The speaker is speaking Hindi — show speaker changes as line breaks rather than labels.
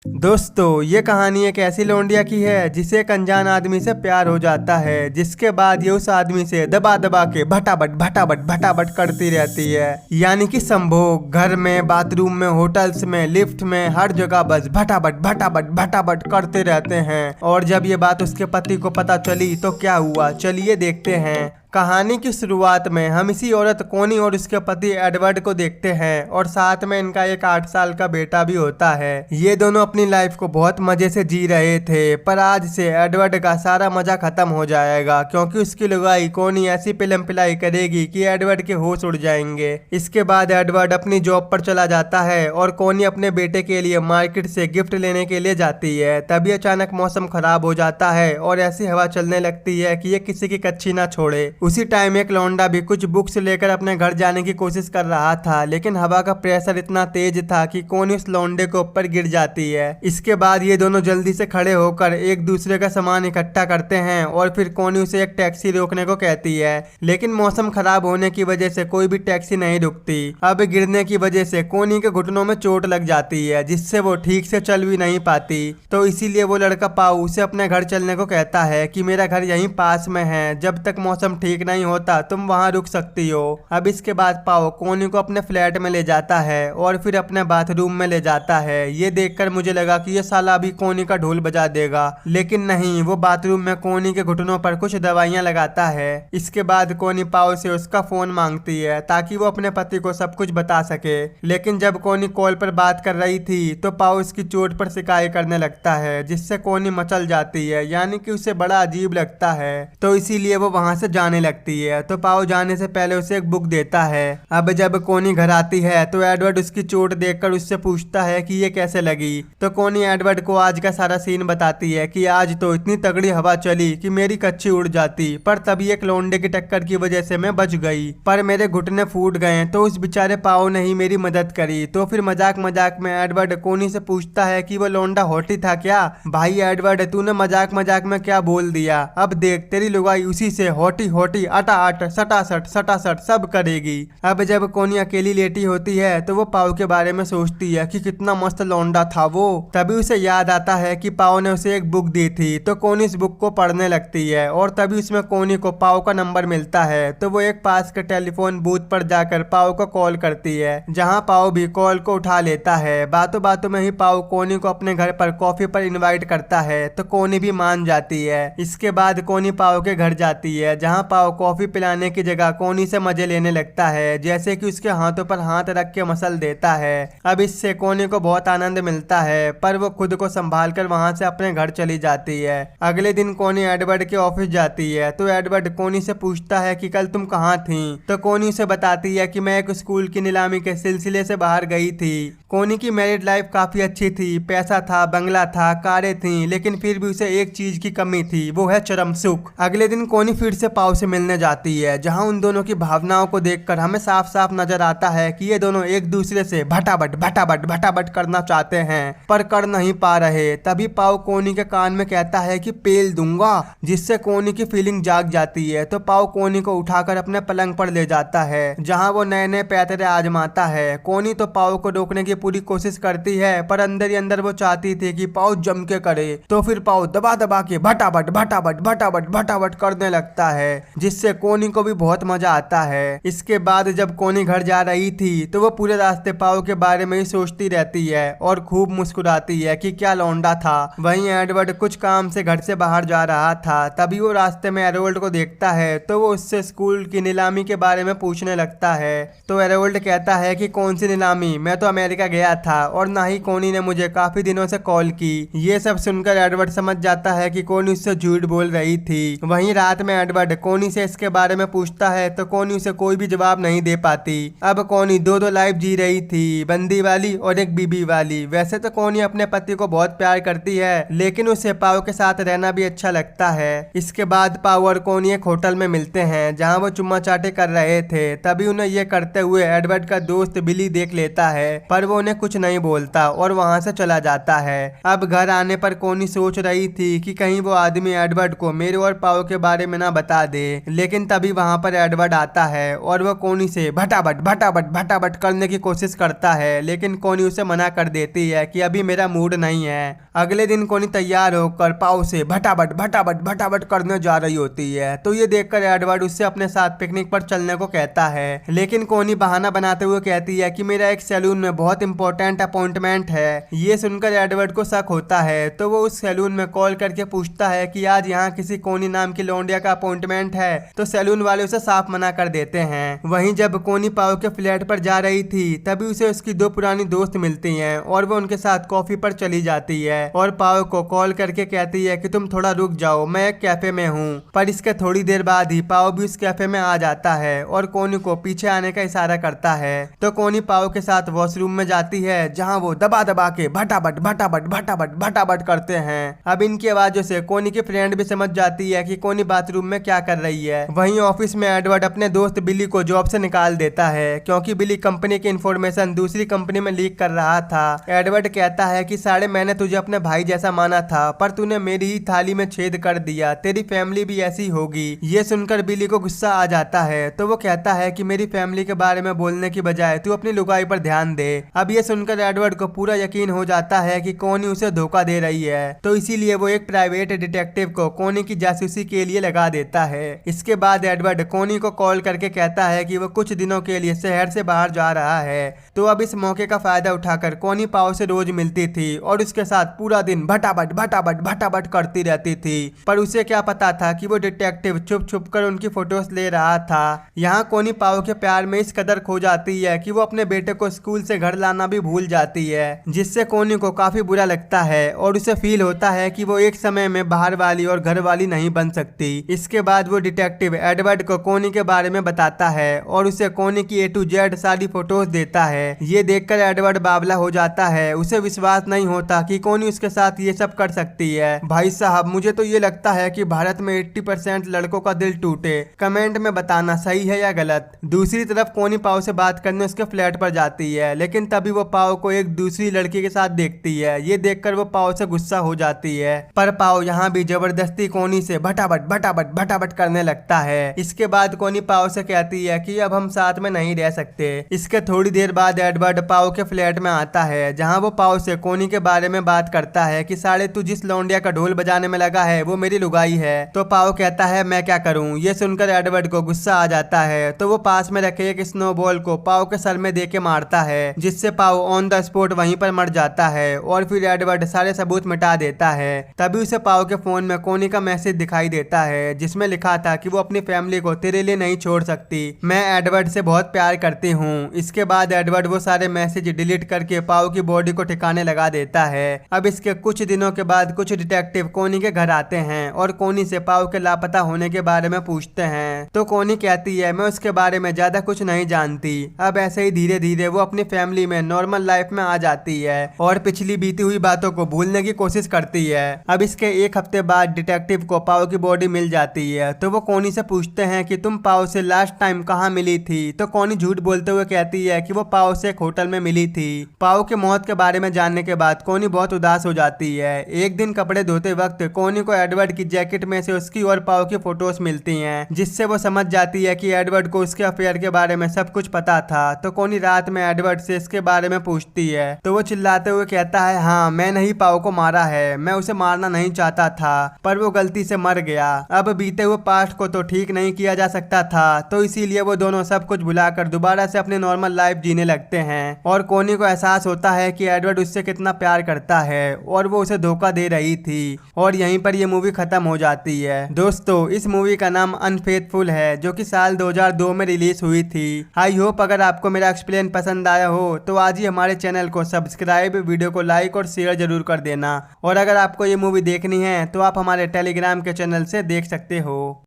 दोस्तों, ये कहानी एक ऐसी लौंडिया की है जिसे एक अनजान आदमी से प्यार हो जाता है, जिसके बाद ये उस आदमी से दबा दबा के भटाभट करती रहती है। यानी कि संभोग घर में, बाथरूम में, होटल्स में, लिफ्ट में, हर जगह बस भटाभट करते रहते हैं। और जब ये बात उसके पति को पता चली तो क्या हुआ, चलिए देखते हैं। कहानी की शुरुआत में हम इसी औरत कोनी और उसके पति एडवर्ड को देखते हैं और साथ में इनका एक 8 साल का बेटा भी होता है। ये दोनों अपनी लाइफ को बहुत मजे से जी रहे थे, पर आज से एडवर्ड का सारा मजा खत्म हो जाएगा, क्योंकि उसकी लुगाई कोनी ऐसी पिलम पिलाई करेगी कि एडवर्ड के होश उड़ जाएंगे। इसके बाद एडवर्ड अपनी जॉब पर चला जाता है और कोनी अपने बेटे के लिए मार्केट से गिफ्ट लेने के लिए जाती है। तभी अचानक मौसम खराब हो जाता है और ऐसी हवा चलने लगती है कि ये किसी की कच्ची ना छोड़े। उसी टाइम एक लौंडा भी कुछ बुक्स लेकर अपने घर जाने की कोशिश कर रहा था, लेकिन हवा का प्रेशर इतना तेज था कि कोनी उस लौंडे के ऊपर गिर जाती है। इसके बाद ये दोनों जल्दी से खड़े होकर एक दूसरे का सामान इकट्ठा करते हैं और फिर कोनी उसे एक टैक्सी रोकने को कहती है, लेकिन मौसम खराब होने की वजह से कोई भी टैक्सी नहीं रुकती। अब गिरने की वजह से कोनी के घुटनों में चोट लग जाती है, जिससे वो ठीक से चल भी नहीं पाती। तो इसीलिए वो लड़का पाऊ उसे अपने घर चलने को कहता है कि मेरा घर यहीं पास में है, जब तक मौसम ठीक नहीं होता तुम वहां रुक सकती हो। अब इसके बाद पाओ कोनी को अपने फ्लैट में ले जाता है और फिर अपने बाथरूम में ले जाता है। ये देखकर मुझे लगा कि ये साला अभी कोनी का ढोल बजा देगा, लेकिन नहीं, वो बाथरूम में कोनी के घुटनों पर कुछ दवाइयां लगाता है। इसके बाद कोनी पाओ से उसका फोन मांगती है ताकि वो अपने पति को सब कुछ बता सके, लेकिन जब कोनी कॉल पर बात कर रही थी तो पाओ उसकी चोट पर शिकायत करने लगता है, जिससे कोनी मचल जाती है, यानी कि उसे बड़ा अजीब लगता है। तो इसीलिए वो वहां से जाने लगती है। तो पाओ जाने से पहले उसे एक बुक देता है। अब जब कोनी घर आती है तो एडवर्ड उसकी चोट देखकर उससे पूछता है कि ये कैसे लगी। तो कोनी एडवर्ड को आज का सारा सीन बताती है कि आज तो इतनी तगड़ी हवा चली कि मेरी कच्ची उड़ जाती, पर तभी एक लौंडे की टक्कर की वजह से मैं बच गई, पर मेरे घुटने फूट गए। तो उस बेचारे पाओ ने ही मेरी मदद करी। तो फिर मजाक मजाक में एडवर्ड कोनी से पूछता है कि वो लौंडा हॉटी था क्या। भाई एडवर्ड, तूने मजाक मजाक में क्या बोल दिया, अब देख तेरी लुगाई उसी से हॉटी हॉटी अटा सटासट सब करेगी। अब जब कोनी अकेली लेटी होती है तो वो पाओ के बारे में सोचती है कि कितना मस्त लौंडा था वो। तभी उसे याद आता है कि पाओ ने उसे एक बुक दी थी। तो कोनी इस बुक को पढ़ने लगती है और तभी उसमें कोनी को पाओ का नंबर मिलता है। तो वो एक पास के टेलीफोन बूथ पर जाकर पाओ को कॉल करती है, जहाँ पाओ भी कॉल को उठा लेता है। बातों बातों में ही पाओ कोनी को अपने घर पर कॉफी पर इनवाइट करता है, तो कोनी भी मान जाती है। इसके बाद कोनी पाओ के घर जाती है, जहाँ पाओ कॉफी पिलाने की जगह कोनी से मजे लेने लगता है, जैसे कि उसके हाथों पर हाथ रख के मसल देता है। अब इससे कोनी को बहुत आनंद मिलता है, पर वो खुद को संभाल कर वहां से अपने घर चली जाती है। अगले दिन कोनी एडवर्ड के ऑफिस जाती है। तो एडवर्ड कोनी से पूछता है कि कल तुम कहाँ थी। तो कोनी उसे बताती है कि मैं एक स्कूल की नीलामी के सिलसिले से बाहर गई थी। कोनी की मैरिड लाइफ काफी अच्छी थी, पैसा था, बंगला था, कारें थी, लेकिन फिर भी उसे एक चीज की कमी थी, वो है चरम सुख। अगले दिन कोनी फिर से पाओ से मिलने जाती है, जहां उन दोनों की भावनाओं को देखकर हमें साफ साफ नजर आता है कि ये दोनों एक दूसरे से भटाभट करना चाहते हैं, पर कर नहीं पा रहे। तभी पाओ कोनी के कान में कहता है कि पेल दूंगा, जिससे कोनी की फीलिंग जाग जाती है। तो पाओ कोनी को उठाकर अपने पलंग पर ले जाता है, जहां वो नए नए पैतरे आजमाता है। कोनी तो पाओ को रोकने की पूरी कोशिश करती है, पर अंदर ही अंदर वो चाहती थी कि पाओ जम के करे। तो फिर पाओ दबा दबा के भटाभट करने लगता है, जिससे कोनी को भी बहुत मजा आता है। इसके बाद जब कोनी घर जा रही थी तो वो पूरे रास्ते पाओ के बारे में ही सोचती रहती है और खूब मुस्कुराती है कि क्या लौंडा था। वहीं एडवर्ड कुछ काम से घर से बाहर जा रहा था। तभी वो रास्ते में एरोल्ड को देखता है, तो वो उससे स्कूल की नीलामी के बारे में पूछने लगता है। तो एरोल्ड कहता है कि कौन सी नीलामी, मैं तो अमेरिका गया था और ना ही कोनी ने मुझे काफी दिनों से कॉल की। ये सब सुनकर एडवर्ड समझ जाता है कि कोनी उससे झूठ बोल रही थी। वहीं रात में एडवर्ड कोनी से इसके बारे में पूछता है, तो कोनी उसे कोई भी जवाब नहीं दे पाती। अब कोनी दो लाइफ जी रही थी, बंदी वाली और एक बीबी वाली। वैसे तो कोनी अपने पति को बहुत प्यार करती है, लेकिन उसे पाओ के साथ रहना भी अच्छा लगता है। इसके बाद पाओ और कोनी एक होटल में मिलते हैं, जहां वो चुम्मा चाटे कर रहे थे। तभी उन्हें ये करते हुए एडवर्ड का दोस्त बिली देख लेता है, पर वो उन्हें कुछ नहीं बोलता और वहां से चला जाता है। अब घर आने पर कोनी सोच रही थी कि कहीं वो आदमी एडवर्ड को मेरे और पाओ के बारे में ना बता दे। लेकिन तभी वहाँ पर एडवर्ड आता है और वो कोनी से भटाभट भटाभट भटाभट करने की कोशिश करता है, लेकिन कोनी उसे मना कर देती है कि अभी मेरा मूड नहीं है। अगले दिन कोनी तैयार होकर पाव से भटाभट भटाभट भटाभट करने जा रही होती है, तो ये देखकर एडवर्ड उससे अपने साथ पिकनिक पर चलने को कहता है, लेकिन कोनी बहाना बनाते हुए कहती है कि मेरा एक सैलून में बहुत इंपॉर्टेंट अपॉइंटमेंट है। ये सुनकर एडवर्ड को शक होता है, तो वो उस सैलून में कॉल करके पूछता है कि आज यहाँ किसी कोनी नाम की लौंडिया का अपॉइंटमेंट है, तो सैलून वाले उसे साफ मना कर देते हैं। वहीं जब कोनी पाव के फ्लैट पर जा रही थी तभी उसे उसकी दो पुरानी दोस्त मिलती हैं और वो उनके साथ कॉफी पर चली जाती है और पाव को कॉल करके कहती है कि तुम थोड़ा रुक जाओ, मैं एक कैफे में हूँ। पर इसके थोड़ी देर बाद ही पाव भी उस कैफे में आ जाता है और कोनी को पीछे आने का इशारा करता है, तो कोनी पाव के साथ वॉशरूम में जाती है जहाँ वो दबा दबा के भटाभट भटाभट भटाभट भटाभट करते हैं। अब इनकी आवाजों से कोनी की फ्रेंड भी समझ जाती है कि कोनी बाथरूम में क्या कर रही है। वहीं ऑफिस में एडवर्ड अपने दोस्त बिली को जॉब से निकाल देता है क्योंकि बिली कंपनी की इंफॉर्मेशन दूसरी कंपनी में लीक कर रहा था। एडवर्ड कहता है कि साढ़े मैंने तुझे अपने भाई जैसा माना था, पर तूने मेरी ही थाली में छेद कर दिया, तेरी फैमिली भी ऐसी होगी। ये सुनकर बिली को गुस्सा आ जाता है, तो वो कहता है कि मेरी फैमिली के बारे में बोलने की बजाय तू अपनी लुगाई पर ध्यान दे। अब ये सुनकर एडवर्ड को पूरा यकीन हो जाता है कि कोनी उसे धोखा दे रही है, तो इसीलिए वो एक प्राइवेट डिटेक्टिव को कोनी की जासूसी के लिए लगा देता है। इसके बाद एडवर्ड कोनी को कॉल करके कहता है कि वो कुछ दिनों के लिए शहर से बाहर जा रहा है, तो अब इस मौके का फायदा उठाकर कोनी पाव से रोज मिलती थी और उसके साथ पूरा दिन भटाभट भटाभट भटाभट करती रहती थी। पर उसे क्या पता था कि वो डिटेक्टिव छुप छुप कर उनकी फोटोज ले रहा था। यहाँ कोनी पाव के प्यार में इस कदर खो जाती है कि वो अपने बेटे को स्कूल से घर लाना भी भूल जाती है, जिससे कोनी को काफी बुरा लगता है और उसे फील होता है कि वो एक समय में बाहर वाली और घर वाली नहीं बन सकती। इसके बाद वो डिटेक्टिव एडवर्ड को कोनी के बारे में बताता है और उसे कोनी की A to Z सारी फोटोज देता है। ये देखकर एडवर्ड बावला हो जाता है, उसे विश्वास नहीं होता कि कोनी उसके साथ ये सब कर सकती है। भाई साहब, मुझे तो ये लगता है कि भारत में 80% लड़कों का दिल टूटे। कमेंट में बताना सही है या गलत। दूसरी तरफ कोनी पाव से बात करने उसके फ्लैट पर जाती है, लेकिन तभी वो पाव को एक दूसरी लड़की के साथ देखती है। ये देखकर वो पाव से गुस्सा हो जाती है, पर पाव यहाँ भी जबरदस्ती कोनी से भटाभट भटाभट भटाभट करने लगता है। इसके बाद कोनी पाव से कहती है कि अब हम साथ में नहीं रह सकते। इसके थोड़ी देर बाद एडवर्ड पाव के फ्लैट में आता है, जहाँ वो पाव से कोनी के बारे में बात करता है कि साले तू जिस लौंडिया का ढोल बजाने में लगा है वो मेरी लुगाई है। तो पाव कहता है मैं क्या करूं। ये सुनकर एडवर्ड को गुस्सा आ जाता है, तो वो पास में रखे एक स्नोबॉल को पाव के सर में दे के मारता है, जिससे पाव ऑन द स्पॉट वहीं पर मर जाता है और फिर एडवर्ड सारे सबूत मिटा देता है। तभी उसे पाव के फोन में कोनी का मैसेज दिखाई देता है, जिसमें लिखा था कि वो अपनी फैमिली को तेरे लिए नहीं छोड़ सकती, मैं एडवर्ड से बहुत प्यार करती हूँ। इसके बाद एडवर्ड वो सारे मैसेज डिलीट करके पाव की बॉडी को ठिकाने लगा देता है। अब इसके कुछ दिनों के बाद कुछ डिटेक्टिव कोनी के घर आते हैं और कोनी से पाव के लापता होने के बारे में पूछते हैं, तो कोनी कहती है मैं उसके बारे में ज्यादा कुछ नहीं जानती। अब ऐसे ही धीरे धीरे वो अपनी फैमिली में नॉर्मल लाइफ में आ जाती है और पिछली बीती हुई बातों को भूलने की कोशिश करती है। अब इसके एक हफ्ते बाद डिटेक्टिव को पाव की बॉडी मिल जाती है, तो वो कोनी से पूछते हैं कि तुम पाव से लास्ट टाइम कहाँ मिली थी। तो कोनी झूठ बोलते हुए कहती है कि वो पाव से एक होटल में मिली थी। पाव के मौत के बारे में जानने के बाद कोनी बहुत उदास हो जाती है। एक दिन कपड़े धोते वक्त कोनी को एडवर्ड की जैकेट में से उसकी और पाव की फोटोज मिलती हैं, जिससे वो समझ जाती है कि एडवर्ड को उसके अफेयर के बारे में सब कुछ पता था। तो कोनी रात में एडवर्ड से इसके बारे में पूछती है, तो वो चिल्लाते हुए कहता है हाँ मैंने ही पाव को मारा है, मैं उसे मारना नहीं चाहता था पर वो गलती से मर गया। अब बीते हुए पास्ट को तो ठीक नहीं किया जा सकता था, तो इसीलिए वो दोनों सब कुछ भुलाकर दोबारा से अपनी नॉर्मल लाइफ जीने लगते हैं और कोनी को एहसास होता है कि एडवर्ड उससे कितना प्यार करता है और वो उसे धोखा दे रही थी। और यहीं पर ये मूवी खत्म हो जाती है। दोस्तों, इस मूवी का नाम अनफेथफुल है, जो कि साल 2002 में रिलीज हुई थी। आई होप अगर आपको मेरा एक्सप्लेन पसंद आया हो तो आज ही हमारे चैनल को सब्सक्राइब, वीडियो को लाइक और शेयर जरूर कर देना। और अगर आपको ये मूवी देखनी है तो आप हमारे टेलीग्राम के चैनल से देख सकते हो।